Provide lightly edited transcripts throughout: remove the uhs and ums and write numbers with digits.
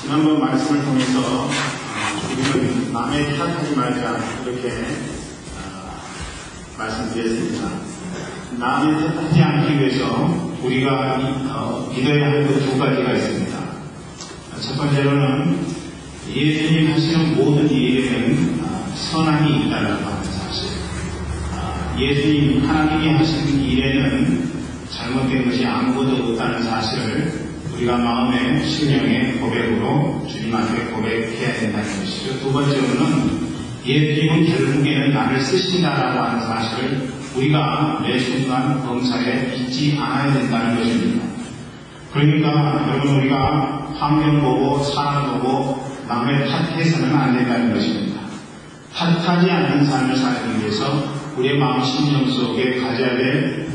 지난번 말씀을 통해서 우리는 남의 탓하지 말자 이렇게 말씀드렸습니다. 남의 탓하지 않기 위해서 우리가 믿어야 할 그 두 가지가 있습니다. 첫 번째로는 예수님 하시는 모든 일에는 선함이 있다는 하는 사실. 예수님 하나님이 하시는 일에는 잘못된 것이 아무것도 없다는 사실을 우리가 마음의 심령의 고백으로 주님 앞에 고백해야 된다는 것이죠. 두 번째로는 예수님은 결국에는 나를 쓰신다라고 하는 사실을 우리가 매 순간 범사에 잊지 않아야 된다는 것입니다. 그러니까 여러분, 우리가 환경 보고 사람 보고 남의 탓해서는 안 된다는 것입니다. 탓하지 않는 삶을 살기 위해서 우리의 마음 심령 속에 가져야 될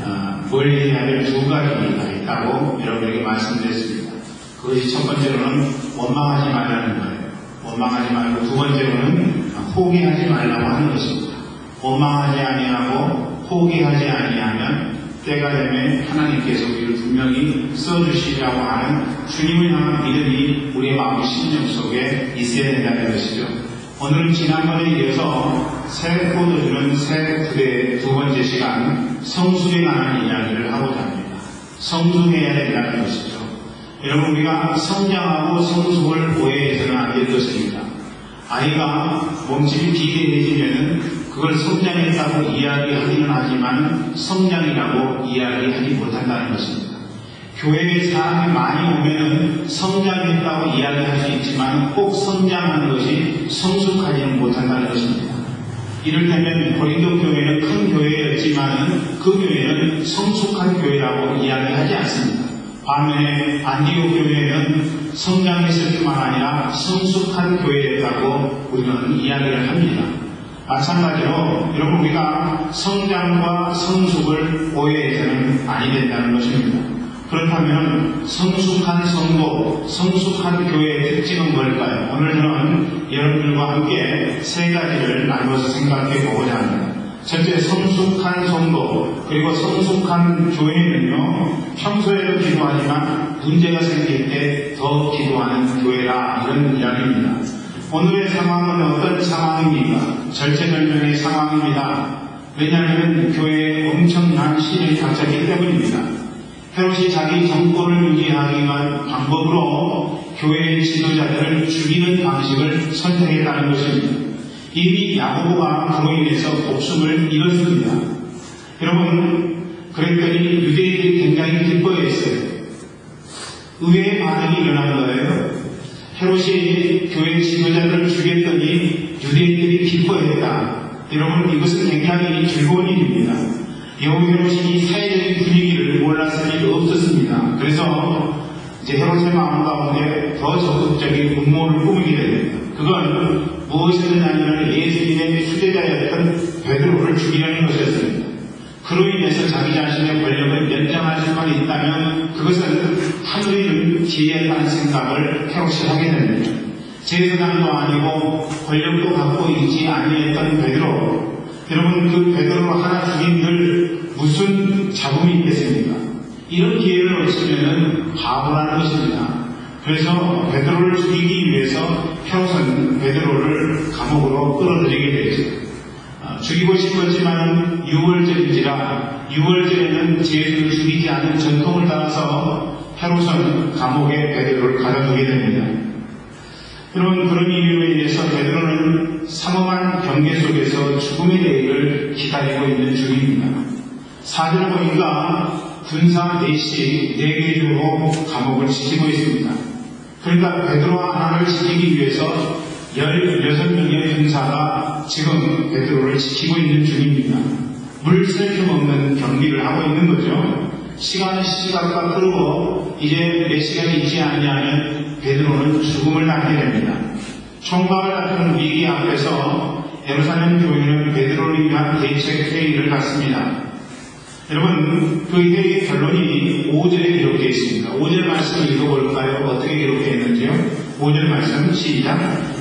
멀리 해야 될 두 가지가 있다고 여러분에게 말씀드렸습니다. 그것이 첫 번째로는 원망하지 말라는 거예요. 원망하지 말고 두 번째로는 포기하지 말라고 하는 것입니다. 원망하지 아니하고 포기하지 아니하면 때가 되면 하나님께서 우리를 분명히 써주시라고 하는 주님을 향한 믿음이 우리의 마음 심령 속에 있어야 된다는 것이죠. 오늘은 지난번에 이어서 새 포도주는 새 부대의 두 번째 시간 성숙에 관한 이야기를 하고자 합니다. 성숙해야 된다는 것이죠. 여러분, 우리가 성장하고 성숙을 오해해서는 안 될 것입니다. 아이가 몸집이 비대해지면 그걸 성장했다고 이야기하기는 하지만 성장이라고 이야기하지 못한다는 것입니다. 교회에 사람이 많이 오면 성장했다고 이야기할 수 있지만 꼭 성장하는 것이 성숙하지는 못한다는 것입니다. 이를테면 고린도 교회는 큰 교회였지만 그 교회는 성숙한 교회라고 이야기하지 않습니다. 반면에 안디옥 교회는 성장했을 뿐만 아니라 성숙한 교회였다고 우리는 이야기를 합니다. 마찬가지로 여러분, 우리가 성장과 성숙을 오해해서는 아니 된다는 것입니다. 그렇다면 성숙한 성도, 성숙한 교회의 특징은 뭘까요? 오늘 저는 여러분들과 함께 세 가지를 나누어서 생각해 보고자 합니다. 첫째, 성숙한 성도, 그리고 성숙한 교회는요, 평소에도 기도하지만 문제가 생길 때 더 기도하는 교회라, 이런 이야기입니다. 오늘의 상황은 어떤 상황입니까? 절체절명의 상황입니다. 왜냐하면 교회에 엄청난 시련이 닥쳤기 때문입니다. 헤롯이 자기 정권을 유지하기 위한 방법으로 교회의 지도자들을 죽이는 방식을 선택했다는 것입니다. 이미 야고보가 그로 인해서 목숨을 잃었습니다. 여러분, 그랬더니 유대인들이 굉장히 기뻐했어요. 의외의 반응이 일어난 거예요. 헤롯이 교회 지도자들을 죽였더니 유대인들이 기뻐했다. 여러분, 이것은 굉장히 즐거운 일입니다. 여우 헤롯이 사회적인 분위기를 몰랐을 리 없었습니다. 그래서 이제 헤롯의 마음 가운데 더 적극적인 음모를 꾸미게 됩니다. 그건 무엇이냐면 예수님의 수제자였던 베드로를 죽이려는 것이었습니다. 그로 인해서 자기 자신의 권력을 연장할 수만 있다면 그것은 하늘의 기회라는 생각을 헤롯이 하게 됩니다. 제사장도 아니고 권력도 갖고 있지 아니했던 베드로, 여러분, 그 베드로 하나 죽인들 무슨 잡음이 있겠습니까? 이런 기회를 놓치면은 바보라는 것입니다. 그래서 베드로를 죽이기 위해서 헤롯은 베드로를 감옥으로 끌어들이게 되죠. 죽이고 싶었지만 유월절인지라, 유월절에는 죄를 죽이지 않는 전통을 따라서 헤롯은 감옥에 베드로를 가둬두게 됩니다. 여러분, 그런 이유로 인해서 베드로는 삼엄한 경계 속에서 죽음의 대의를 기다리고 있는 중입니다. 사진을 보니까 군사 4시 4개 주로 감옥을 지키고 있습니다. 그러니까 베드로 하나를 지키기 위해서 16명의 군사가 지금 베드로를 지키고 있는 중입니다. 물 셀 틈 없는 경비를 하고 있는 거죠. 시간이 시간과 흐르고 이제 몇 시간이 있지 않냐면 베드로는 죽음을 당하게 됩니다. 총각을 다투는 위기 앞에서 예루살렘 교회는 베드로를 위한 대책 회의를 갖습니다. 여러분, 그 회의의 결론이 5절에 기록되어 있습니다. 5절 말씀을 읽어볼까요? 어떻게 기록되어 있는지요? 5절 말씀 시작.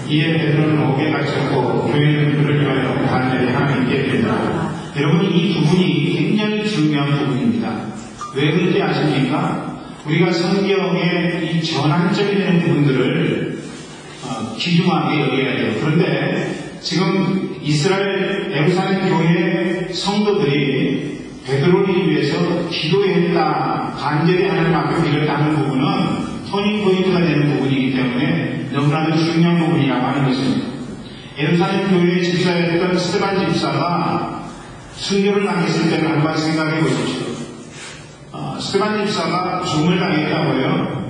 이에 베드로는 옥에 갇혔고 교회는 그를 위하여 간절히 하나님께 드린다. 여러분, 이 부분이 굉장히 중요한 부분입니다. 왜 그런지 아십니까? 우리가 성경의 이 전환점이 되는 부분들을 귀중하게 여겨야 돼요. 그런데 지금 이스라엘 예루살렘 교회 성도들이 베드로를 위해서 기도했다, 간절히 하나님 앞에 기도했다는 부분은 터닝포인트가 되는 부분이기 때문에 너무나도 중요한 부분이라고 하는 것입니다. 예루살렘 교회에 집사였던 스데반 집사가 순교를 당했을 때를 한번 생각해 보십시오. 스데반 집사가 죽음을 당했다고요.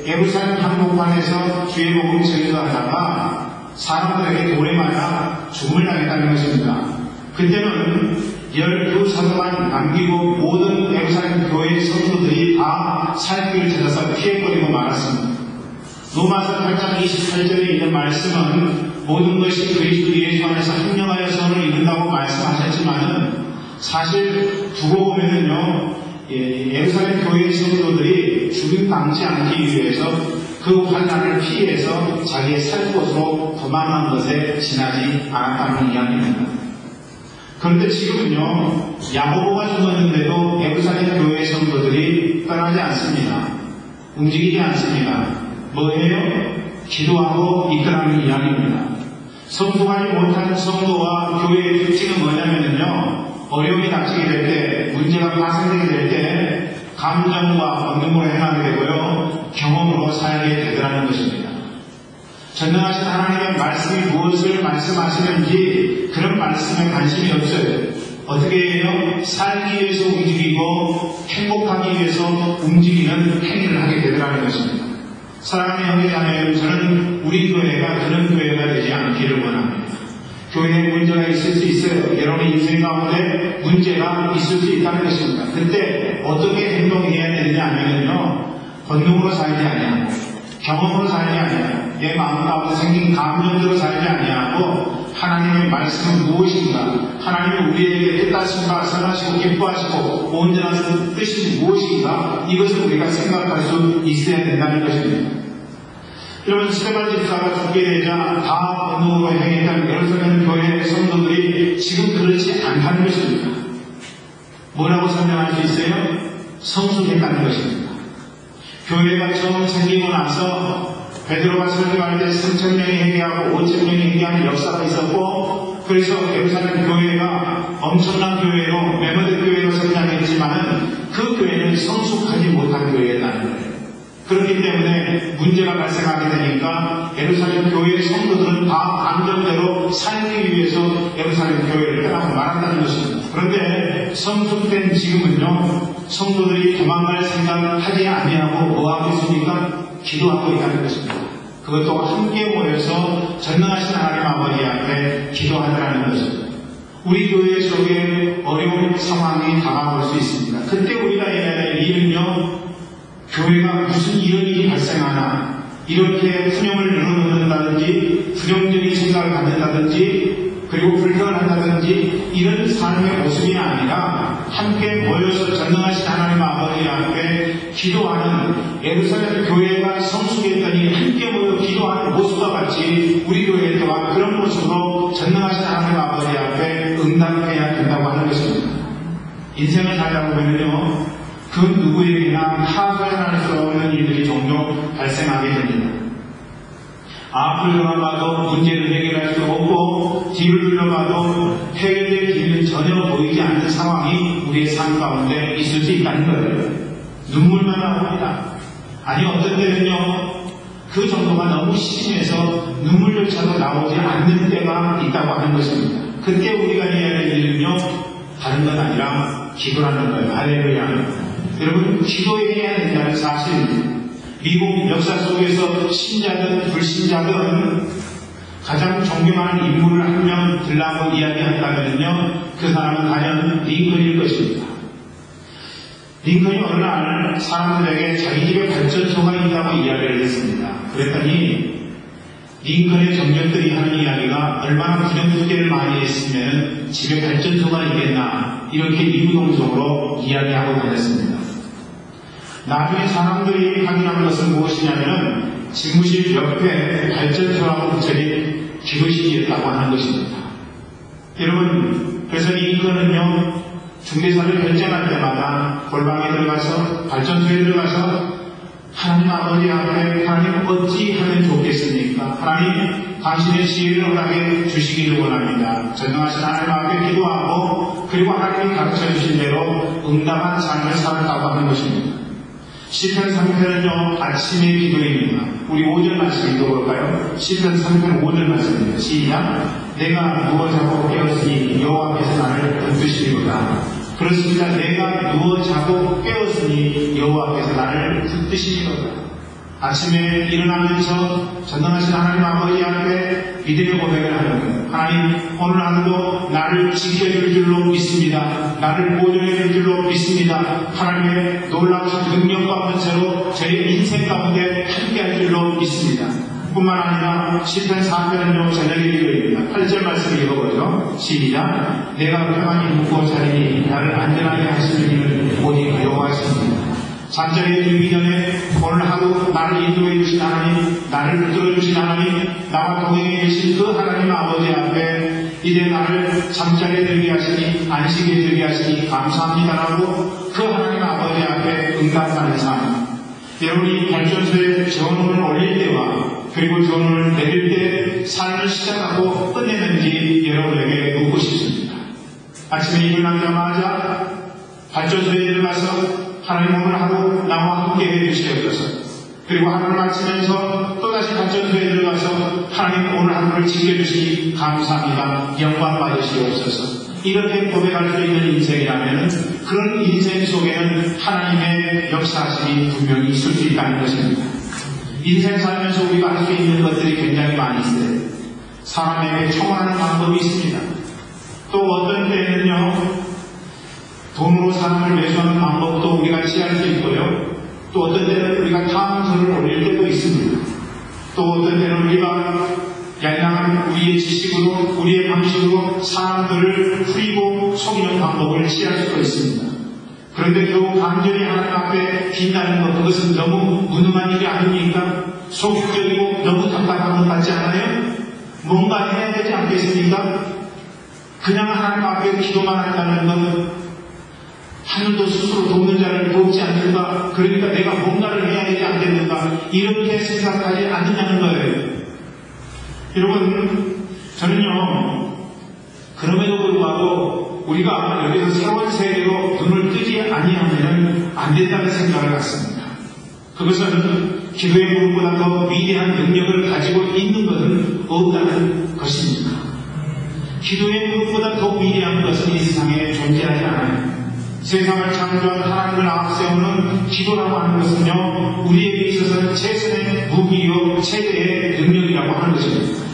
예루살렘 한복판에서 주의 복음 전도하다가 사람들에게 돌에 맞아 죽음을 당했다는 것입니다. 그때는 12사도만 남기고 모든 예루살렘 교회 성도들이 다 살길을 찾아서 피해버리고 말았습니다. 로마서 8장 28절에 있는 말씀은 모든 것이 그리스도 예수 안에서 합령하여 선을 이룬다고 말씀하셨지만은 사실 두고 보면은요, 예루살렘 교회 성도들이 죽임 당치 않기 위해서 그 환난을 피해서 자기의 살 곳으로 도망한 것에 지나지 않았다는 이야기입니다. 그런데 지금은요, 야고보가 죽었는데도 예루살렘 교회 성도들이 떠나지 않습니다. 움직이지 않습니다. 뭐예요? 기도하고 이끌어가는 이야기입니다. 성숙하지 못한 성도와 교회의 특징은 뭐냐면요, 어려움이 닥치게 될 때, 문제가 발생되게 될 때, 감정과 본능으로 행하게 되고요, 경험으로 살게 되더라는 것입니다. 전능하신 하나님의 말씀이 무엇을 말씀하시는지 그런 말씀에 관심이 없어요. 어떻게 해요? 살기 위해서 움직이고 행복하기 위해서 움직이는 행위를 하게 되더라는 것입니다. 사랑하는 형제자매여러분, 저는 우리 교회가 그런 교회가 되지 않기를 원합니다. 교회에 문제가 있을 수 있어요. 여러분의 인생 가운데 문제가 있을 수 있다는 것입니다. 그때 어떻게 행동해야 되느냐 하면요, 본능으로 살지 아니하고 경험으로 살지 아니하고 내 마음 가운데 생긴 감정대로 살지 아니하고 하나님의 말씀은 무엇인가, 하나님이 우리에게 뜻하신가, 선하시고 기뻐하시고 온전한 뜻이 무엇인가, 이것을 우리가 생각할 수 있어야 된다는 것입니다. 여러분, 스데반 집사가 죽게 되자 다 본능으로 행했던 예루살렘 교회 성도들이 지금 그렇지 않다는 것입니다. 뭐라고 설명할 수 있어요? 성숙했다는 것입니다. 교회가 처음 생기고 나서 베드로가 설교할 때 3,000명이 회개하고 5,000명이 회개하는 역사가 있었고, 그래서 예루살렘 교회가 엄청난 교회로 메모드 교회로 성장했지만은 그 교회는 성숙하지 못한 교회였다는 거예요. 그렇기 때문에 문제가 발생하게 되니까 예루살렘 교회의 성도들은 다 감정대로 살기 위해서 예루살렘 교회를 떠나고 말한다는 것입니다. 그런데 성숙된 지금은요, 성도들이 도망갈 생각을 하지 아니하고 뭐하고 있습니까? 기도하고 있다는 것입니다. 그것도 함께 모여서 전능하신 하나님 아버지 앞에 기도하더라는 것입니다. 우리 교회 속에 어려운 상황이 다가올 수 있습니다. 그때 우리가 해야 될 일은요, 교회가 무슨 이런 일이 발생하나 이렇게 분영을 늘어놓는다든지 부정적인 생각을 갖는다든지 그리고 불평한다든지 이런 삶의 모습이 아니라 함께 모여서 전능하신 하나님 아버지 앞에 기도하는, 예루살렘 교회가 성숙했더니 함께 모여 기도하는 모습과 같이 우리 교회 또한 그런 모습으로 전능하신 하나님 아버지 앞에 응답해야 된다고 하는 것입니다. 인생을 살다 보면요, 그 누구에게나 하소연할 수 없는 일들이 종종 발생하게 됩니다. 앞을 돌아봐도 문제를 해결할 수 없고 뒤를 둘러봐도 해결될 길은 전혀 보이지 않는 상황이 우리의 삶 가운데 있을 수 있다는 거예요. 눈물만 나옵니다. 아니, 어떤 때는요, 그 정도가 너무 심해서 눈물조차도 나오지 않는 때가 있다고 하는 것입니다. 그때 우리가 해야 될 일은요, 다른 건 아니라 기도라는 거예요. 할렐루야. 여러분, 기도해야 된다는 사실입니다. 미국 역사 속에서 신자든 불신자든 가장 존경하는 인물을 한 명 들라고 이야기한다면요, 그 사람은 과연 링컨일 것입니다. 링컨이 어느 날 사람들에게 자기 집에 발전소가 있다고 이야기를 했습니다. 그랬더니 링컨의 정적들이 하는 이야기가 얼마나 부정투쟁을 많이 했으면 집에 발전소가 있겠나, 이렇게 이구동성으로 이야기하고 다녔습니다. 나중에 사람들이 확인한 것은 무엇이냐면 집무실 옆에 발전소라고 붙여진 기도실이었다고 하는 것입니다. 여러분, 그래서 링컨은요, 중대사를 결정할 때마다 골방에 들어가서 발전소에 들어가서 하나님 아버지 앞에 하나님 어찌 하면 좋겠습니까? 하나님, 당신의 지혜를 허락해 주시기를 원합니다. 전능하신 하나님 앞에 기도하고 그리고 하나님이 가르쳐 주신 대로 응답한 삶을 살았다고 하는 것입니다. 시편 3편은요, 아침의 기도입니다. 우리 5절 말씀 읽어볼까요? 시편 3편 5절 말씀입니다. 시작. 내가 누워 자고 깨었으니 여호와께서 나를 붙드시리로다. 그렇습니다. 내가 누워 자고 깨었으니 여호와께서 나를 붙드시리로다. 아침에 일어나면서 전능하신 하나님 아버지 앞에 믿음의 고백을 하는 거예요. 하나님, 오늘 하루도 나를 지켜줄 줄로 믿습니다. 나를 보존해줄 줄로 믿습니다. 하나님의 놀라우신 능력과 권세로 저의 인생 가운데 함께할 줄로 믿습니다. 뿐만 아니라 시편 4편은요, 저녁의 기도입니다. 8절 말씀 읽어보죠. 시작. 내가 평안히 묵고 자리니 나를 안전하게 하시는 이는 오직 여호와이십니다. 잠자리에 들기 전에 오늘 하루 나를 인도해 주신 하나님, 나를 붙들어 주신 하나님, 나와 동행해 계신 그 하나님 아버지 앞에 이제 나를 잠자리에 들게 하시니, 안식에 들게 하시니 감사합니다라고 그 하나님 아버지 앞에 응답하는 삶. 여러분이 발전소에 전원을 올릴 때와 그리고 전원을 내릴 때 삶을 시작하고 끝내는지 여러분에게 묻고 싶습니다. 아침에 일어나자마자 발전소에 들어가서 하나님 오늘 하루 나와 함께 해주시옵소서. 그리고 하루를 마치면서 또다시 발전소에 들어가서 하나님 오늘 하루를 지켜주시니 감사합니다. 영광 받으시옵소서. 이렇게 고백할 수 있는 인생이라면 그런 인생 속에는 하나님의 역사하심이 분명히 있을 수 있다는 것입니다. 인생 살면서 우리가 할 수 있는 것들이 굉장히 많이 있어요. 사람에게 청원하는 방법이 있습니다. 또 어떤 때는요, 돈으로 사람을 매수하는 방법도 우리가 취할 수 있고요. 또 어떤 때는 우리가 탐험서를 올릴 때도 있습니다. 또 어떤 때는 우리가 양양한 우리의 지식으로, 우리의 방식으로 사람들을 후리고 속이는 방법을 취할 수도 있습니다. 그런데 겨우 간절히 하나님 앞에 빈다는 것, 그것은 너무 무능한 일이 아닙니까? 소극적이고 너무 답답한 것 같지 않아요? 뭔가 해야 되지 않겠습니까? 그냥 하나님 앞에 기도만 한다는 것, 하늘도 스스로 돕는 자를 돕지 않는가? 그러니까 내가 뭔가를 해야 되지 않겠는가? 이렇게 생각하지 않느냐는 거예요. 여러분, 저는요, 그럼에도 불구하고 우리가 여기서 새로운 세계로 눈을 뜨지 아니하면 안 된다는 생각을 갖습니다. 그것은 기도의 무엇보다 더 위대한 능력을 가지고 있는 것은 없다는 것입니다. 기도의 무엇보다 더 위대한 것은 이 세상에 존재하지 않아요. 세상을 창조한 하나님을 앞세우는 기도라고 하는 것은요, 우리에게 있어서는 최선의 무기요, 최대의 능력이라고 하는 것입니다.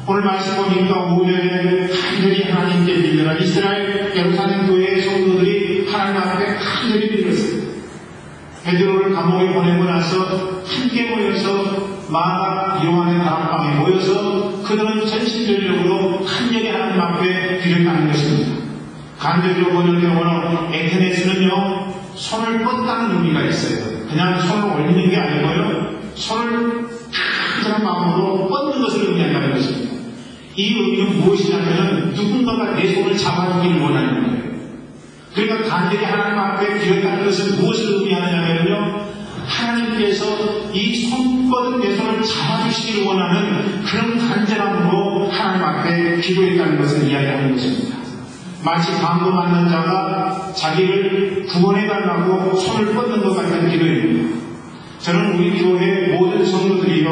오늘 말씀 보니까 5절에 간절히 하나님께 빌려라. 이스라엘 예루살렘 교회의 성도들이 하나님 앞에 간절히 빌렸어요. 베드로를 감옥에 보내고 나서 함께 모여서 마가 요한의 다락방에 모여서 그들은 전심전력으로 간절히 하나님 앞에 빌렸다는 것입니다. 간절히로 번역된 원어 에테네스는요, 손을 뻗다는 의미가 있어요. 그냥 손을 올리는 게 아니고요, 손을 간절한 마음으로 뻗는 것을 의미한다는 것입니다. 이 의미는 무엇이냐면 누군가가 내 손을 잡아주기를 원하는 거예요. 그러니까 간절히 하나님 앞에 기도한다는 것은 무엇을 의미하느냐면요, 하나님께서 이 손 뻗은 내 손을 잡아주시기를 원하는 그런 간절함으로 하나님 앞에 기도했다는 것을 이야기하는 것입니다. 마치 방구 맞는 자가 자기를 구원해달라고 손을 뻗는 것 같은 기도입니다. 저는 우리 교회 모든 성도들이요,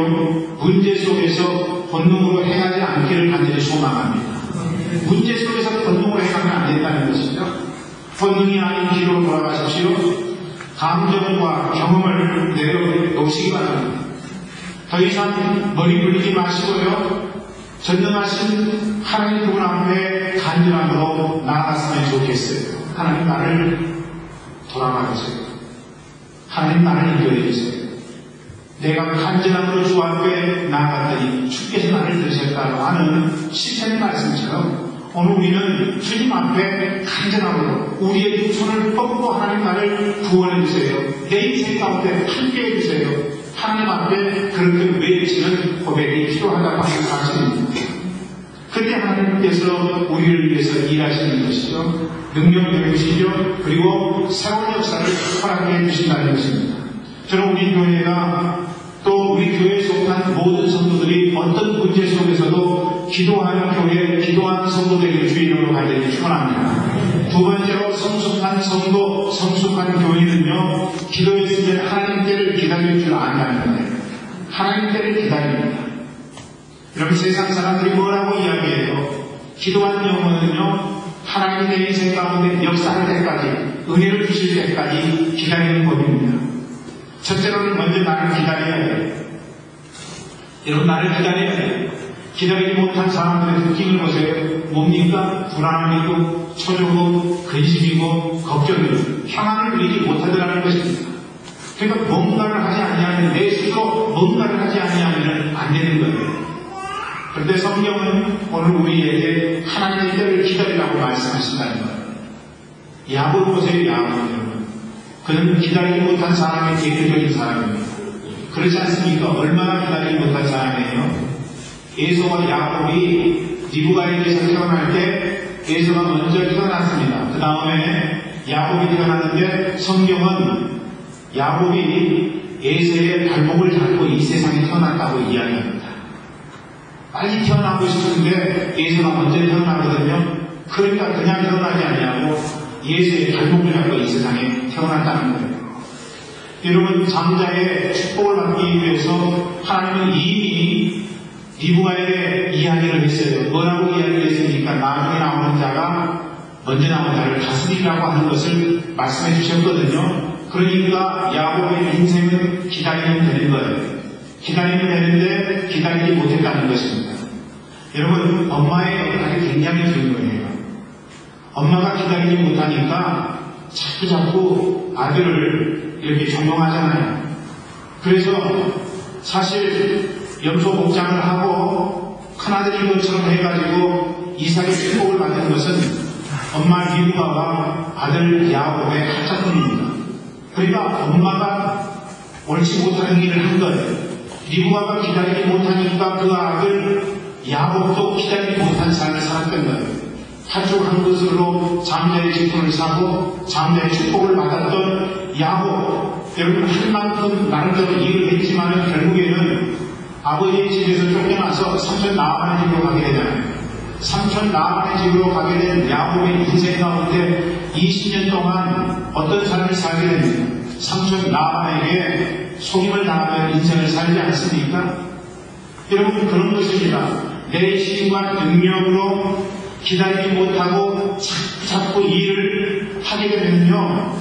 문제 속에서 본능으로 행하지 않기를 간절히 소망합니다. 문제 속에서 본능으로 행하면 안 된다는 것이죠. 본능이 아닌 기도로 돌아가십시오. 감정과 경험을 내려놓으시기 바랍니다. 더 이상 머리 굴리지 마시고요, 전능하신 하나님 그분 앞에 간절함으로 나아갔으면 좋겠어요. 하나님 나를 돌아가주세요. 하나님 나를 인도해 주세요. 내가 간절함으로 주 앞에 나아갔더니 주께서 나를 들으셨다고 하는 시편의 말씀처럼 오늘 우리는 주님 앞에 간절함으로 우리의 두 손을 뻗고 하나님 나를 구원해 주세요. 내 인생 가운데 함께 해주세요. 하나님 앞에 그렇게 외치는 고백이 필요하다고 하는 사실입니다. 그때 하나님께서 우리를 위해서 일하시는 것이죠. 능력 배우시죠. 그리고 새로운 역사를 허락해 주신다는 것입니다. 저는 우리 교회가 또 우리 교회에 속한 모든 성도들이 어떤 문제 속에서도 기도하는 교회, 기도하는 성도들에게 주인으로 가야 충분합니다. 두 번째로 성숙한 성도, 성숙한 교인은요, 기도했으면 하나님 때를 기다릴 줄 안다는 거예요. 하나님 때를 기다립니다. 여러분, 세상 사람들이 뭐라고 이야기해요? 기도한 영혼은요, 하나님이 내 인생 가운데 역사할 때까지, 은혜를 주실 때까지 기다리는 법입니다. 첫째로는 먼저 나를 기다려야 해요. 여러분, 나를 기다려야 돼요. 기다리지 못한 사람들의 느낌을 보세요. 뭡니까? 불안함이고, 초조고, 근심이고, 걱정이고, 평안을 누리지 못하더라는 것입니다. 그러니까 뭔가를 하지 아니하면, 내 스스로 뭔가를 하지 아니하면 안 되는 거예요. 그런데 성경은 오늘 우리에게 하나님의 때를 기다리라고 말씀하신다는 거예요. 야곱 보세요, 야곱 여러분. 그는 기다리지 못한 사람의 대표적인 사람입니다. 그렇지 않습니까? 얼마나 기다리지 못한 사람이에요? 에서와 야곱이 리브가에게서 태어날 때 에서가 먼저 태어났습니다. 그 다음에 야곱이 태어났는데 성경은 야곱이 에서의 발목을 잡고 이 세상에 태어났다고 이야기합니다. 빨리 태어나고 싶은데 에서가 먼저 태어나거든요. 그러니까 그냥 태어나지 아니하고 예수의 발목을 잡고 이 세상에 태어났다는 거예요. 여러분, 장자의 축복을 받기 위해서 하나님은 이미 리브가에게 이야기를 했어요. 뭐라고 이야기를 했습니까? 나중에 나오는 자가 먼저 나오는 자를 다스리라고 하는 것을 말씀해 주셨거든요. 그러니까 야곱의 인생은 기다리면 되는 거예요. 기다리면 되는데 기다리지 못했다는 것입니다. 여러분, 엄마의 역할이 굉장히 중요해요. 엄마가 기다리지 못하니까 자꾸 아들을 이렇게 종용하잖아요. 그래서 사실 염소 목장을 하고 큰아들인 것처럼 해가지고 이삭의 축복을 받은 것은 엄마 리브가와 아들 야곱의 하자뿐입니다. 그러니까 엄마가 옳지 못하는 일을 한 거예요. 리브가가 기다리지 못하니까 그 아들 야곱도 기다리지 못한 삶을 살았던 거예요. 파죽한 것으로 장자의 직분을 사고 장자의 축복을 받았던 야곱, 여러분 할 만큼 나름대로 일을 했지만 결국에는 아버지의 집에서 쫓겨나서 삼촌 라반의 집으로 가게 되잖아요. 삼촌 라반의 집으로 가게 된 야곱의 인생 가운데 20년 동안 어떤 삶을 살게 됩니까? 삼촌 라반에게 속임을 당하며 인생을 살지 않습니까? 여러분, 그런 것입니다. 내 힘과 능력으로 기다리지 못하고 자꾸 일을 하게 되면요,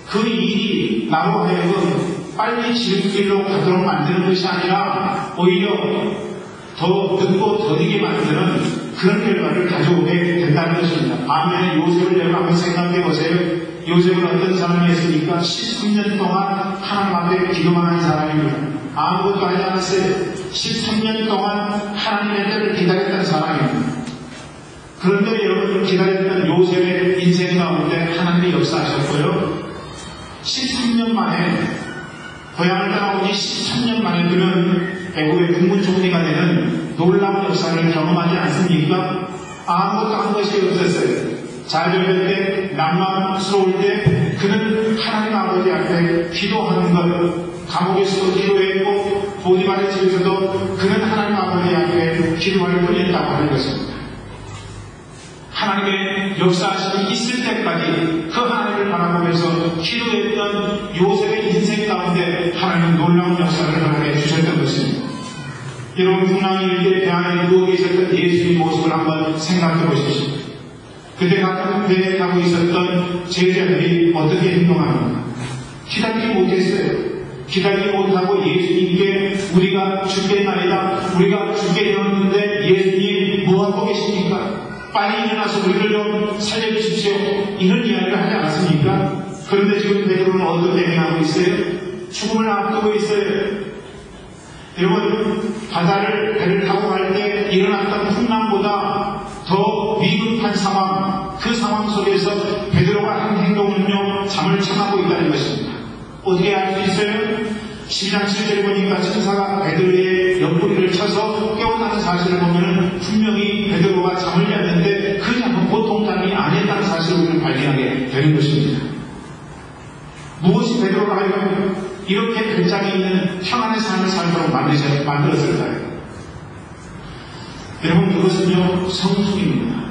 그 일이 나로 하여금 빨리 지름길로 가도록 만드는 것이 아니라 오히려 더 늦고 더디게 만드는 그런 결과를 가져오게 된다는 것입니다. 반면에 요셉을 여러분 한번 생각해 보세요. 요셉은 어떤 사람이었습니까? 13년 동안 하나님 앞에 기도만 한 사람입니다. 아무것도 하지 않았어요. 13년 동안 하나님의 때를 기다렸던 사람입니다. 그런데 여러분, 기다렸던 요셉의 인생 가운데 하나님이 역사하셨고요. 13년 만에, 고향을 떠나오니 13년 만에 그는 애국의 국무총리가 되는 놀라운 역사를 경험하지 않습니까? 아무것도 한 것이 없었어요. 잘 되는 때, 난망스러울 때, 그는 하나님 아버지 앞에 기도하는 것, 감옥에서도 기도했고, 보디발의 집에서도 그는 하나님 아버지 앞에 기도할 뿐이었다고 하는 것입니다. 하나님의 역사하심이 있을 때까지 그 하나님을 바라보면서 기도했던 요셉의 인생 가운데 하나님은 놀라운 역사를 허락해 주셨던 것입니다. 여러분, 풍랑이 일때 배 안에 누워 계셨던 예수의 모습을 한번 생각해 보십시오. 그때 같은 배에 타고 있었던 제자들이 어떻게 행동합니까? 기다리지 못했어요. 기다리지 못하고 예수님께 우리가 죽겠나이다, 우리가 죽게 되었는데 예수님 뭐하고 계십니까? 빨리 일어나서 우리를 좀 살려주십시오, 이런 이야기를 하지 않았습니까? 그런데 지금 베드로는 어떤 행동하고 있어요? 죽음을 앞두고 있어요. 여러분, 배를 타고 갈 때 일어났던 풍랑보다 더 위급한 상황, 그 상황 속에서 베드로가 한 행동은요, 잠을 청하고 있다는 것입니다. 어떻게 알 수 있어요? 12장 7절에 보니까 천사가 베드로의 옆구리를 쳐서 깨어나는 사실을 보면 분명히 베드로가 잠을 잤는데 그 잠은 보통 잠이 아니었다는 사실을 우리는 발견하게 되는 것입니다. 무엇이 베드로가 하여금 이렇게 별장에 있는 평안의 삶을 살도록 만들었을까요? 여러분, 그것은요, 성숙입니다.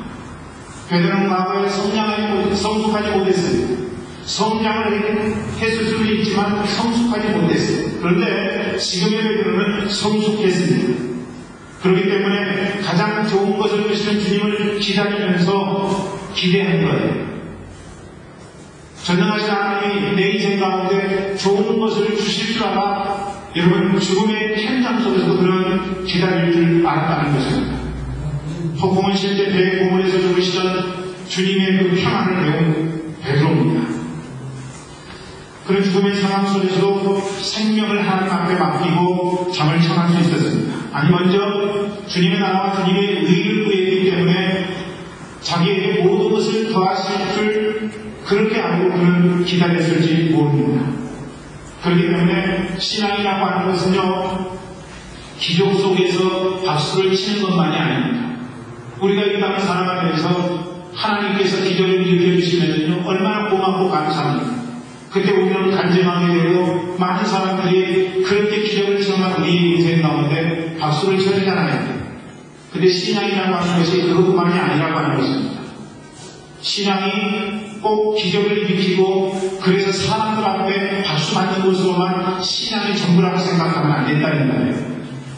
베드로는 과거에 성숙하지 못했어요. 성장을 했을 수도 있지만 성숙하지 못했어요. 그런데 지금의 베드로는 성숙했습니다. 그렇기 때문에 가장 좋은 것을 주시는 주님을 기다리면서 기대한 거예요. 전능하신 하나님이 내 인생 가운데 좋은 것을 주실 줄 알아 여러분 죽음의 현장 속에서도 그런 기다릴 줄 알았다는 것입니다. 폭풍은 실제 배의 고문에서 죽으시던 주님의 그 평안을 배운 베드로입니다. 그런 죽음의 상황 속에서도 생명을 하나님 앞에 맡기고 잠을 청할 수 있었습니다. 아니 먼저 주님의 나라와 주님의 의를 구했기 때문에 자기에게 모든 것을 더하실 줄 그렇게 알고 그는 기다렸을지 모릅니다. 그렇기 때문에 신앙이라고 하는 것은요, 기적 속에서 박수를 치는 것만이 아닙니다. 우리가 이 땅을 살아가면서 하나님께서 기적을 일으켜주시면요 얼마나 고맙고 감사합니다. 그때 우리는 간증하게 되고 많은 사람들이 그렇게 기적을 체험한 우리 인생 가운데 박수를 쳐주잖아요. 근데 신앙이라고 하는 것이 그것뿐만이 아니라고 하는 것입니다. 신앙이 꼭 기적을 일으키고 그래서 사람들 앞에 박수 맞는 것으로만 신앙이 전부라고 생각하면 안 된다는 거예요.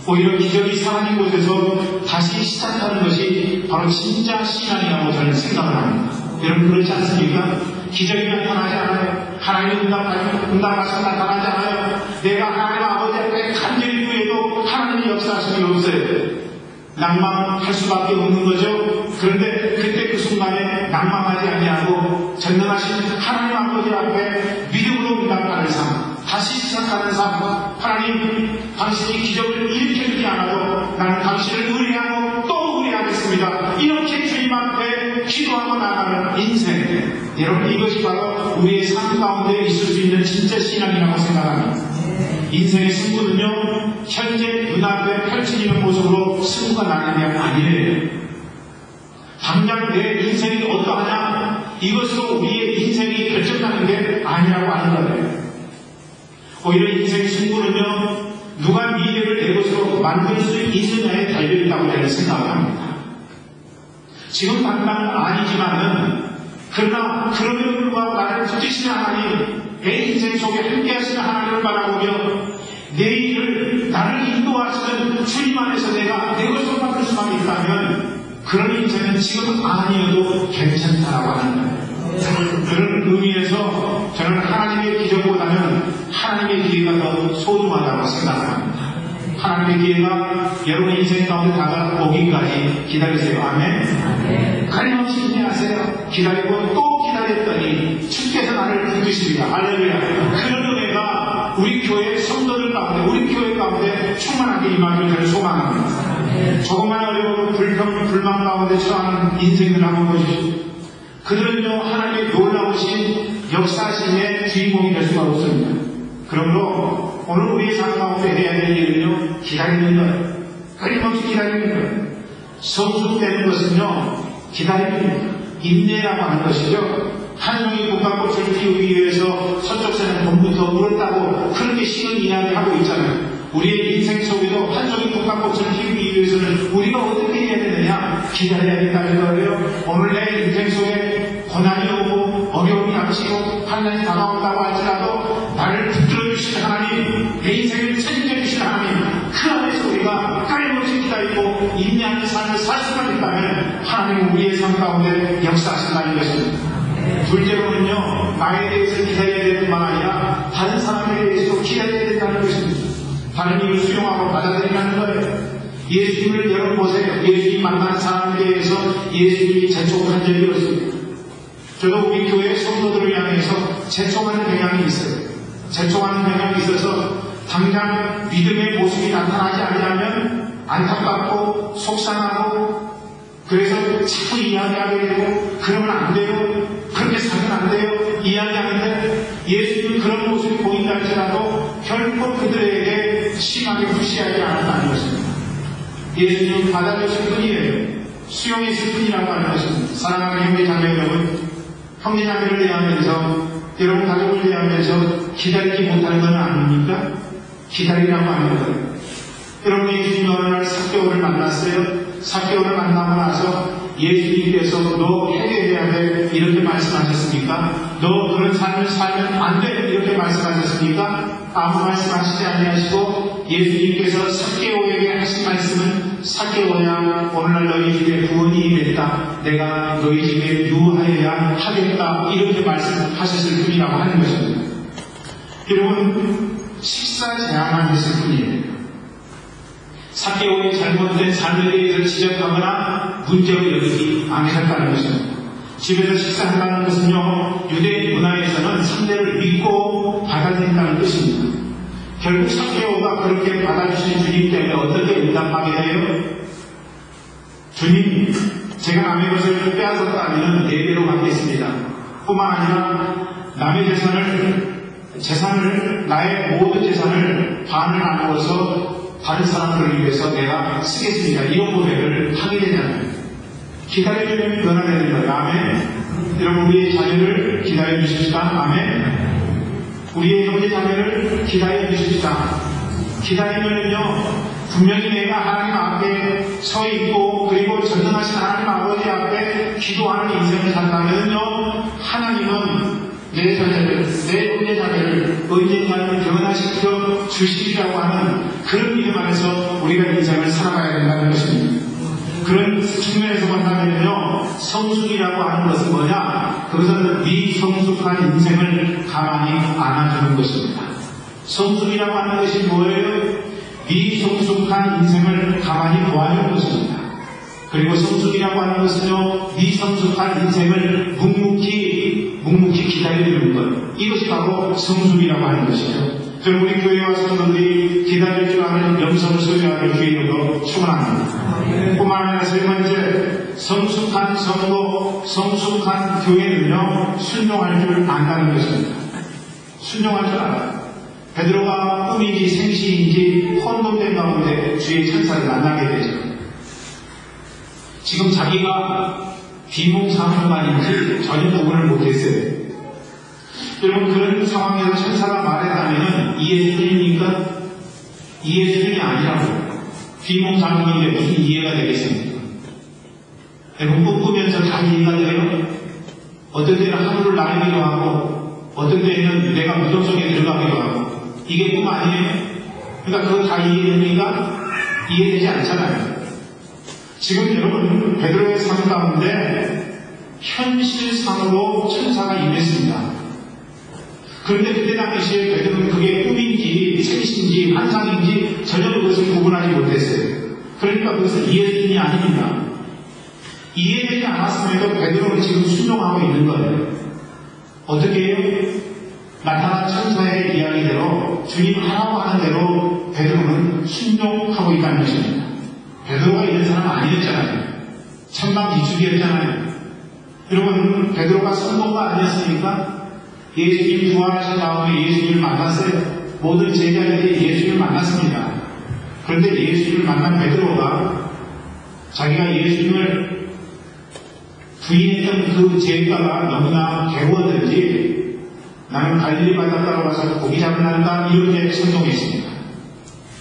오히려 기적이 사라진 곳에서 다시 시작하는 것이 바로 진짜 신앙이라고 저는 생각을 합니다. 여러분 그렇지 않습니까? 기적이 나타나지 않아요. 하나님의 응답하셔서 나타나지 않아요. 내가 하나님 아버지 앞에 간절히 구해도 하나님의 역사하심이 없어요. 낭망할 수밖에 없는 거죠. 그런데 그때 그 순간에 낭망하지 아니하고 전능하신 하나님 아버지 앞에 믿음으로 응답하는 삶, 다시 시작하는 삶, 하나님 당신이 기적을 일으켜주지 않아도 나는 당신을 의뢰하고 또 의뢰하겠습니다. 이렇게 주님 앞에 기도하고 나가는 인생, 여러분 이것이 바로 우리의 삶 가운데 있을 수 있는 진짜 신앙이라고 생각합니다. 인생의 승부는요 현재 눈앞에 펼쳐지는 모습으로 승부가 나는 게 아니에요. 당장 내 인생이 어떠하냐 이것으로 우리의 인생이 결정나는 게 아니라고 하는 거예요. 오히려 인생의 승부는요 누가 미래를 내 것으로 만들 수 있느냐에 달려있다고 저는 생각을 합니다. 지금 당장은 아니지만은 그러나 그럼에도 불구하고 나를 붙이시는 하나님, 내 인생 속에 함께 하시는 하나님을 바라보며 내 일을 나를 인도하시는 주님 안에서 내가 내 것으로 만들 수만 있다면 그런 인생은 지금 아니어도 괜찮다라고 하는 거예요. 그런 의미에서 저는 하나님의 기적보다는 하나님의 기회가 더 소중하다고 생각합니다. 하나님의 기회가 여러분의 인생 가운데 다가오기까지 기다리세요. 아멘. 끊임없이 인내하세요. 기다리고 또 기다렸더니 주께서 나를 부르십니다. 할렐루야. 그런 은혜가 우리 교회 성도들 가운데, 우리 교회 가운데 충만하게 임하기를 저는 소망합니다. 조금만 어려운 불만 가운데 처하는 인생을 한번 보십시오. 그들은요 하나님의 놀라우신 역사심의 주인공이 될 수가 없습니다. 그러므로 오늘 우리의 삶 가운데 해야 될 일은요 기다리는 거예요. 끊임없이 기다리는 거예요. 성숙되는 것은요 기다림입니다. 인내라고 하는 것이죠. 한 송이 국화꽃을 피우기 위해서 서쪽새는 봄부터 물었다고 그렇게 신을 이야기하고 있잖아요. 우리의 인생 속에도 한 송이 국화꽃을 피우기 위해서는 우리가 어떻게 해야 되느냐? 기다려야 된다는 거예요. 오늘 내 인생 속에 고난이 오고 어려움이 닥치고 환난이 다가온다고 할지라도 나를 붙들어주신 하나님, 내 인생을 책임져주신 하나님, 그 안에서 우리가 끊임없이 기다리고 인내하는 삶을 살 수만 있다면 하나님은 우리의 삶 가운데 역사하신다는 것입니다. 둘째로는요, 나에 대해서 기다려야 되는 뿐만 아니라 다른 사람에 대해서도 기다려야 된다는 것입니다. 다른 일을 수용하고 받아들이는 거예요. 예수님을 여러분 보세요. 예수님 만나는 사람에 대해서 예수님이 재촉한 적이 없습니다. 저도 우리 교회 성도들을 향해서 재촉하는 경향이 있어요. 재촉하는 경향이 있어서 당장 믿음의 모습이 나타나지 않으면 안타깝고 속상하고 그래서 자꾸 이야기하게 되고 그러면 안 돼요. 그렇게 살면 안 돼요. 이야기하는데 예수님은 그런 모습이 보인다 할지라도 결코 그들에게 심하게 무시하지 않았다는 것입니다. 예수님은 받아주실 분이에요. 수용했을 뿐이라고 하는 것입니다. 사랑하는 형제 자매 여러분, 형제 자매를 대하면서 여러분 가족을 대하면서 기다리지 못하는 건 아닙니까? 기다리라고 하는 거예요. 여러분 예수님이 어느 날 사개오를 만났어요. 삭개오를 만나고 나서 예수님께서 너 회개해야 돼 이렇게 말씀하셨습니까? 너 그런 삶을 살면 안 돼 이렇게 말씀하셨습니까? 아무 말씀하시지 아니하시고 예수님께서 삭개오에게 하신 말씀은 삭개오야 오늘날 너희 집에 구원이 임했다. 내가 너희 집에 유하여야 하겠다. 이렇게 말씀하셨을 뿐이라고 하는 것입니다. 여러분 식사 제한만 했을 뿐이에요. 삭개오의 잘못된 삶에 대해서 지적하거나 문제로 여기지 않으셨다는 것입니다. 집에서 식사한다는 것은요, 유대 문화에서는 상대를 믿고 받아들인다는 뜻입니다. 결국 삭개오가 그렇게 받아주신 주님 때문에 어떻게 응답하게 돼요? 주님, 제가 남의 것을 빼앗았다면 4배로 갚겠습니다. 뿐만 아니라 남의 재산을 나의 모든 재산을 반을 나누어서 다른 사람들을 위해서 내가 쓰겠습니다. 이런 고백을 하게 되냐면 기다려주면 변화가 되는 거예요. 아멘. 여러분 우리의 자녀를 기다려 주십시다. 아멘. 우리의 형제 자매를 기다려 주십시다. 기다리면요 분명히 내가 하나님 앞에 서 있고 그리고 전능하신 하나님 아버지 앞에 기도하는 인생을 산다면요 하나님은 내 자녀를, 내 형제 자매를 언젠가는 변화시켜 주시리라고 하는 그런 믿음 안에서 우리가 인생을 살아가야 된다는 것입니다. 그런 측면에서 본다면요 성숙이라고 하는 것은 뭐냐? 그것은 미성숙한 인생을 가만히 안아주는 것입니다. 성숙이라고 하는 것이 뭐예요? 미성숙한 인생을 가만히 보아주는 것입니다. 그리고 성숙이라고 하는 것은요 미성숙한 인생을 묵묵히 기다려주는 것, 이것이 바로 성숙이라고 하는 것이죠. 그럼 우리 교회와 성도들이 기다릴 줄 아는 영성을 소유하는 주의로 축원합니다. 뿐만 아니라 세 번째, 성숙한 성도, 성숙한 교회는요 순종할 줄 안다는 것입니다. 순종할 줄 알아요. 베드로가 꿈인지 생시인지 혼돈된 가운데 주의 천사를 만나게 되죠. 지금 자기가 비몽사몽간인지 전혀 구분을 못했어요. 여러분 그런 상황에서 천사가 말했다면 이해 수준입니까? 이해 수준이 아니라고. 비몽사몽인데 무슨 이해가 되겠습니까? 여러분 꿈꾸면서 다 이해가 돼요? 어떤 때는 하늘을 나르기도 하고 어떤 때는 내가 무덤 속에 들어가기도 하고 이게 꿈 아니에요? 그러니까 그거 다 이해됩니까? 이해되지 않잖아요. 지금 여러분 베드로의 삶 가운데 현실상으로 천사가 임했습니다. 그런데 그때 당시에 베드로는 그게 꿈인지 생신지 환상인지 전혀 그것을 구분하지 못했어요. 그러니까 그것은 이해수준이 아닙니다. 이해되지 않았음에도 베드로는 지금 순종하고 있는 거예요. 어떻게 해요? 나타난 천사의 이야기대로 주님 하라고 하는 대로 베드로는 순종하고 있다는 것입니다. 베드로가 이런 사람 아니었잖아요. 천방지축이었잖아요. 여러분 베드로가 성도가 아니었습니까? 예수님 부활하신 다음에 예수님을 만났어요. 모든 제자들이 예수님을 만났습니다. 그런데 예수님을 만난 베드로가 자기가 예수님을 부인했던 그 죄가가 너무나 괴로웠는지 나는 갈릴리 바닷가로 가서 고기 잡으란다 이렇게 선동했습니다.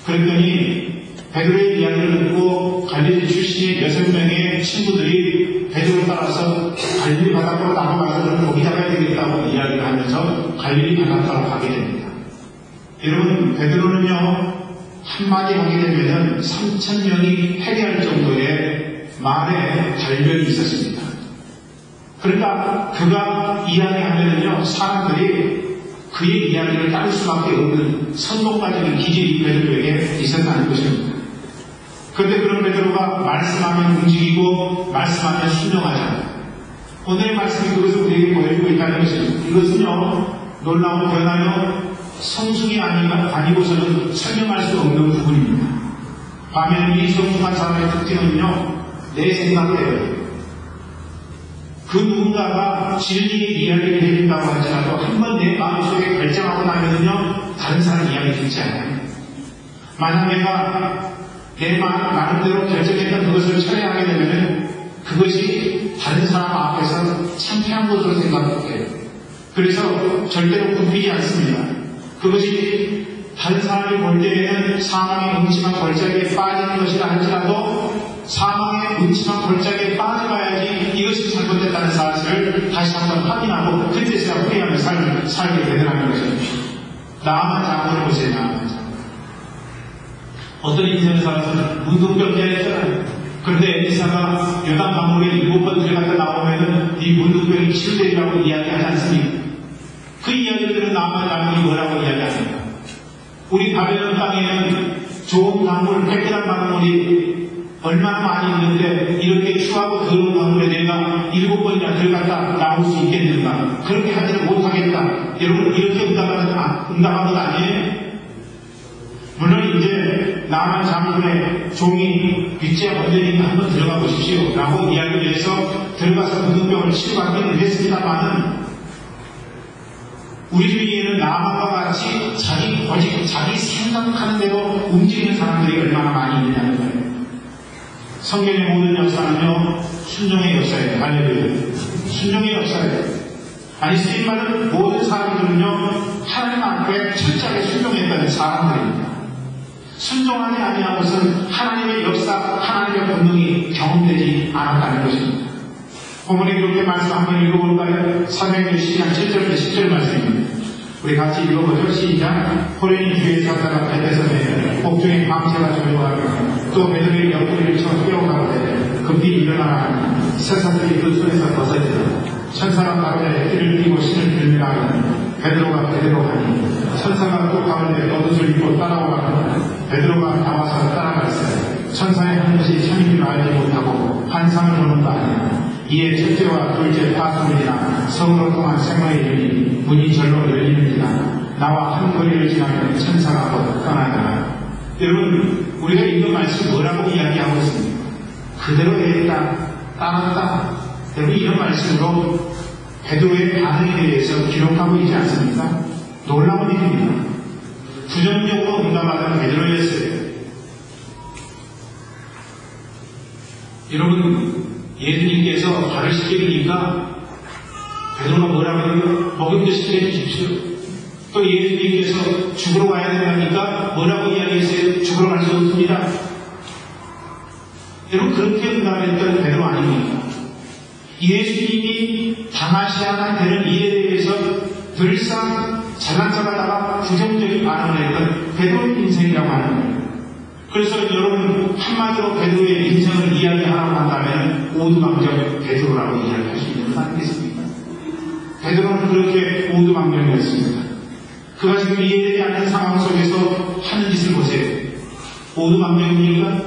그랬더니 베드로의 이야기를 듣고 갈릴리 출신의 6명의 친구들이 베드로를 따라서 갈릴리 바닷가로 나가서 고기 잡아야 되겠다고 이야기를 하면서 갈릴리 바닷가로 가게 됩니다. 여러분 베드로는요 한마디 하게 되면 3,000명이 회개할 정도의 말에 달변이 있었습니다. 그러니까 그가 이야기하면요 사람들이 그의 이야기를 따를 수밖에 없는 선동까지는 기질이 베드로에게 있었다는 것입니다. 그런데 그런 베드로가 말씀하면 움직이고 말씀하면 순종하잖아요. 오늘의 말씀이 그것을 우리에게 보여주고 있다는 것입니다. 이것은요 놀라운 변화요 성숙이 아니고서는 설명할 수 없는 부분입니다. 반면 이 성숙한 사람의 특징은요 내 생각대로 그 누군가가 진리의 이야기를 해준다고 할지라도 한번 내 마음속에 결정하고 나면은요 다른 사람 이야기 듣지 않아요. 만약 내가 내 마음 나름대로 결정했던 그것을 철회하게 되면은 그것이 다른 사람 앞에서 창피한 것으로 생각해요. 그래서 절대로 굽히지 않습니다. 그것이 다른 사람이 볼 때에는 상황이 음침한 걸작에 빠지는 것이라 할지라도 사망의 음침한 골짜기에 빠져가야지 이것이 잘못됐다는 사실을 다시 한번 확인하고 그때서야 후회하며 살게 되더라는 것입니다. 나아만 장군을 보세요. 나아만 장군. 어떤 인생을 살아서 문둥병자를 했잖아요. 그런데 엘리사가 요단 강물에 7번 들어갔다 나오면은 이 문둥병이 치유되리라고 이야기하지 않습니까? 그 이야기들은 나아만 장군이 뭐라고 이야기합니까? 우리 바벨론 땅에는 좋은 강물, 깨끗한 강물이 얼마나 많이 있는데 이렇게 추하고 더러운 강물에 내가 7번이나 들어갔다 나올 수 있겠는가? 그렇게 하지는 못하겠다. 여러분 이렇게 응답한 것 아니에요? 물론 이제 나만 장군의 종이 빚지와 번제니까 한번 들어가 보십시오 라고 이야기를 해서 들어가서 문둥병을 치료받기는 했습니다만은 우리 주위에는 나만과 같이 자기 생각하는 대로 움직이는 사람들이 얼마나 많이 있느냐는 거예요. 성경의 모든 역사는요, 순종의 역사예요. 할렐루야. 순종의 역사예요. 아니, 쓰임받은 모든 사람들은요, 하나님 앞에 철저하게 순종했다는 사람들입니다. 순종하지 아니한 것은 하나님의 역사, 하나님의 본능이 경험되지 않았다는 것입니다. 본문에 이렇게 말씀 한번 읽어볼까요? 사도행전 12장 7절부터 10절 말씀입니다. 우리 같이 읽어보죠. 시작. 호련히 주에 살다가 벳에서에 옥중에 밤새가 조용하며 또 베드로의 옆구리를 쳐 뛰어가는데 급히 일어나니 세사들이 그 손에서 벗어지다. 천사가 가운데 띠를 띠고 신을 들며 하니 베드로가 하니 천사가 또 가운데 겉옷을 입고 따라오라니 베드로가 나와서 따라갈세. 천사의 한 것이 참인 줄 알지 못하고 환상을 보는 거 아니야. 이에 첫째와 둘째 파수문이나 성으로 통한 생명의 이름이 문이 절로 열리는지라. 나와 한 거리를 지나면 천사가 곧 떠나더라. 여러분, 우리가 읽은 말씀 뭐라고 이야기하고 있습니까? 그대로 되었다, 따랐다. 여러분, 이런 말씀으로 베드로의 반응에 대해서 기록하고 있지 않습니까? 놀라운 일입니다. 부정적으로 응답하던 베드로였어요. 여러분, 예수님께서 발을 씻기니까 베드로가 뭐라고 해요? 목욕도 시켜주십시오. 또 예수님께서 죽으러 가야 되니까 뭐라고 이야기했어요? 죽으러 갈 수 없습니다. 여러분, 그렇게 응답했던 베드로 아닙니까? 예수님이 다마시아가 되는 일에 대해서 늘상 잘난 척하다가 부정적인 반응을 했던 베드로 인생이라고 하는 거예요. 그래서 여러분 한마디로 베드로의 인생을 이야기하라고 한다면 오두방정 베드로라고 이야기할 수 있는 것 아니겠습니까? 베드로는 그렇게 오두방정이었습니다. 그가 지금 이해되지 않는 상황 속에서 하는 짓을 보세요. 오두방정입니까?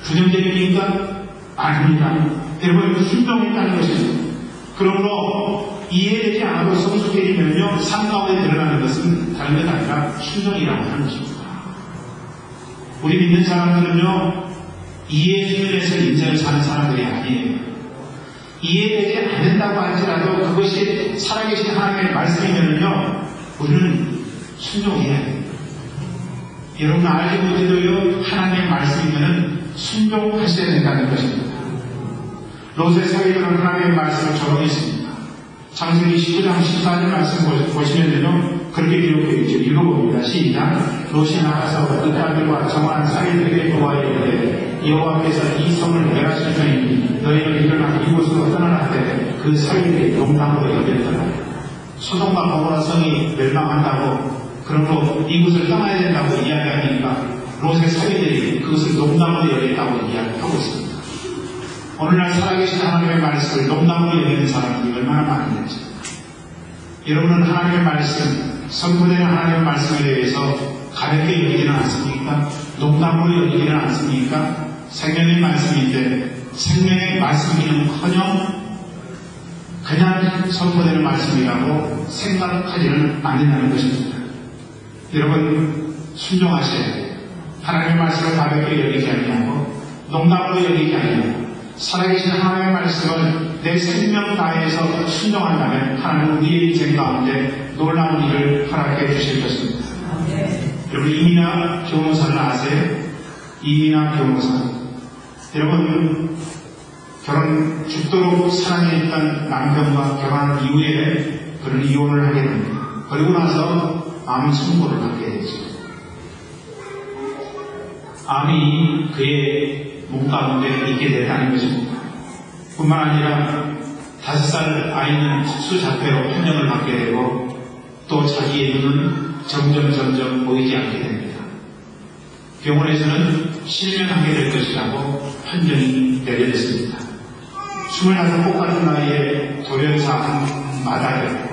부정적입니까? 아닙니다. 여러분 순종했다는 것입니다. 그러므로 이해되지 않아도 성숙해지면요 삶 가운데 드러나는 것은 다른 것 아니라 순종이라고 하는 것입니다. 우리 믿는 사람들은요, 이해주의에서 인생을 사는 사람들이 아니에요. 이해되지 않는다고 할지라도 그것이 살아계신 하나님의 말씀이면요, 우리는 순종해야 돼요. 여러분 알지 못해도요, 하나님의 말씀이면은 순종하셔야 된다는 것입니다. 롯의 사위들은 하나님의 말씀을 적용했습니다. 창세기 19장 14절 말씀 보시면요, 그렇게 기록되어 있죠. 읽어봅니다. 시작. 롯이 나가서 그 딸들과 정한 사위들에게 보아야 이르되 여호와께서 이 성을 멸하실 터이니 너희는 일어나 이곳으로 떠나라 하되 그 사위들이 농담으로 여겼더라. 소돔과 고모라 성이 멸망한다고 그러므로 이곳을 떠나야 된다고 이야기하니까 롯의 사위들이 그것을 농담으로 여겼다고 이야기하고 있습니다. 오늘날 살아계신 하나님의 말씀을 농담으로 여기는 사람들이 얼마나 많은지. 여러분은 하나님의 말씀, 선포되는 하나님의 말씀에 대해서 가볍게 여기지는 않습니까? 농담으로 여기지는 않습니까? 생명의 말씀인데 생명의 말씀이는커녕 그냥 선포되는 말씀이라고 생각하지는 않는다는 것입니다. 여러분 순종하셔야 돼요. 하나님의 말씀을 가볍게 여기지 아니하고 농담으로 여기지 아니하고 살아계신 하나님의 말씀을 내 생명 다해서 순종한다면 하나님은 우리의 인생 가운데 놀라운 일을 허락해 주실 것입니다. 여러분 이민아 교무사를 아세요? 이민아 교무사. 여러분 결혼 죽도록 사랑했던 남편과 결혼한 이후에 그런 이혼을 하게 됩니다. 그리고 나서 암 선고를 받게 되죠. 암이 그의 몸 가운데 있게 됐다는 것입니다. 뿐만 아니라 5살 아이는 수자폐로 판정을 받게 되고 또 자기의 눈은 점점 보이지 않게 됩니다. 병원에서는 실명하게 될 것이라고 판정이 내려졌습니다. 25 똑같은 나이에 돌연사한 마다요.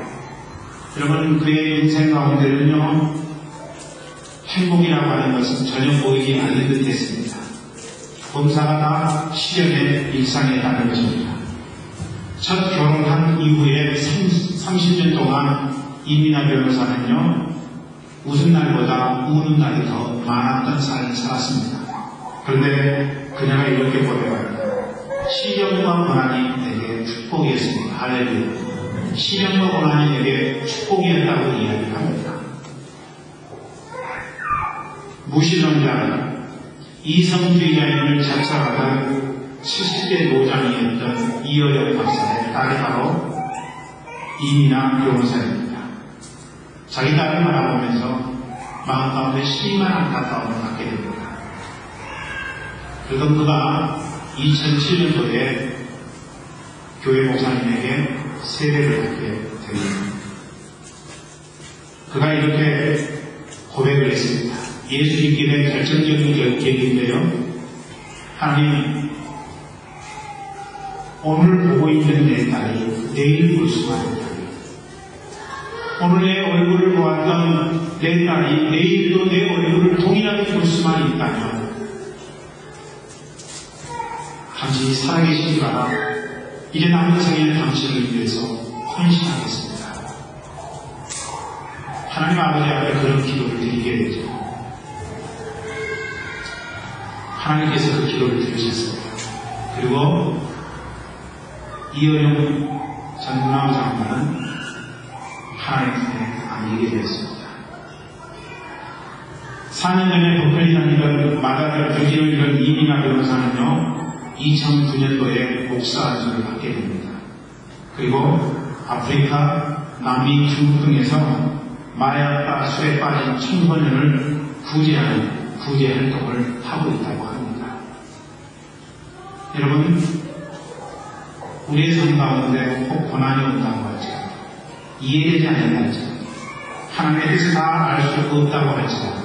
여러분, 그의 인생 가운데는요, 행복이라고 하는 것은 전혀 보이지 않는 듯 했습니다. 검사가 다 시련의 일상이었다는 것입니다. 첫 결혼한 이후에 30년 동안 이민아 변호사는요, 웃은 날보다 우는 날이 더 많았던 삶을 살았습니다. 그런데 그녀가 이렇게 고백합니다. 시련과 고난이 내게 축복이었습니다. 할렐루야. 시련과 고난이 내게 축복이었다고 이야기합니다. 무신론자, 이성주의자임을 작성하던 70대 노장이었던 이어영 박사의 딸이 바로 이민아 변호사입니다. 자기 딸을 바라보면서 마음 가운데 심한 안타까움을 갖게 됩니다. 그러던 그가 2007년도에 교회 목사님에게 세례를 받게 됩니다. 그가 이렇게 고백을 했습니다. 예수 믿게 된 결정적인 계기인데요. 하나님, 오늘 보고 있는 내 딸이 내일 볼 수가 있다. 오늘 내 얼굴을 보았던 내 딸이 내일도 내 얼굴을 동일하게 볼 수만 있다면 당신이 살아계신 줄 알아 이제 남은 생에 당신을 위해서 헌신하겠습니다. 하나님 아버지 앞에 그런 기도를 드리게 되죠. 하나님께서 그 기도를 들으셨습니다. 그리고 이어영 전문화 장관은 하나님께 안기게 되었습니다. 4년 전에 버클리 다니던 마다를 교진을 이룬 이민아 변호사는요, 2009년도에 목사 안수를 받게 됩니다. 그리고 아프리카, 남미, 중국 등에서 마약과 술에 빠진 청소년을 구제하는 구제 활동을 하고 있다고 합니다. 여러분, 우리의 삶 가운데 혹 고난이 온다고 할지라도, 이해되지 않는다 할지라도, 하나님에 대해서 다 알 수 없다고 할지라도,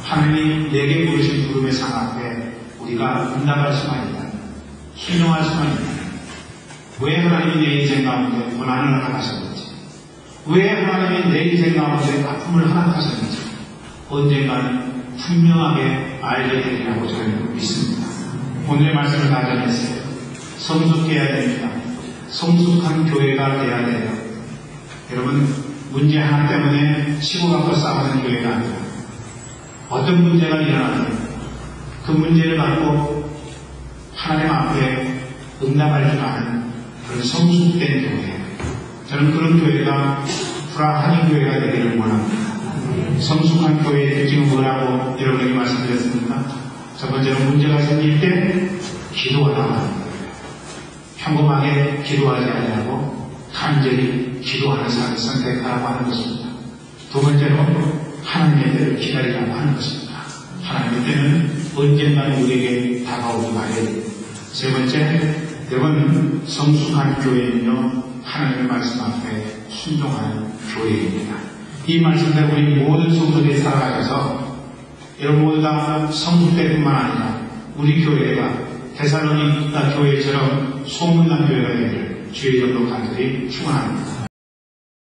하나님이 내게 부르신 부름의 상 앞에 우리가 응답할 수만 있다면, 순종할 수만 있다면, 왜 하나님이 내 인생 가운데 고난을 허락하셨는지, 왜 하나님이 내 인생 가운데 아픔을 허락하셨는지 언젠가는 분명하게 알게 되리라고 저는 믿습니다. 오늘의 말씀을 다져냈어요. 성숙해야 됩니다. 성숙한 교회가 돼야 돼요. 여러분, 문제 하나 때문에 치고 갖고 싸우는 교회가 아니라 어떤 문제가 일어나면 그 문제를 갖고 하나님 앞에 응답할 줄 아는 그런 성숙된 교회, 저는 그런 교회가 불화하는 교회가 되기를 원합니다. 성숙한 교회의 특징은 뭐라고 여러분에게 말씀드렸습니까? 첫 번째로 문제가 생길 때 기도하라고 하는 거예요. 평범하게 기도하지 아니하고 간절히 기도하는 삶을 선택하라고 하는 것입니다. 두 번째로 하나님의 때를 기다리라고 하는 것입니다. 하나님의 때는 언젠가 우리에게 다가오기 마련입니다. 세 번째, 여러분 성숙한 교회는요, 하나님의 말씀 앞에 순종하는 교회입니다. 이 말씀대로 우리 모든 성도들이 살아가셔서 여러분 모두 다 성숙될 뿐만 아니라 우리 교회가 데살로니가 교회처럼 소문난 교회가 되기를 주의 이름으로 간절히 축원합니다.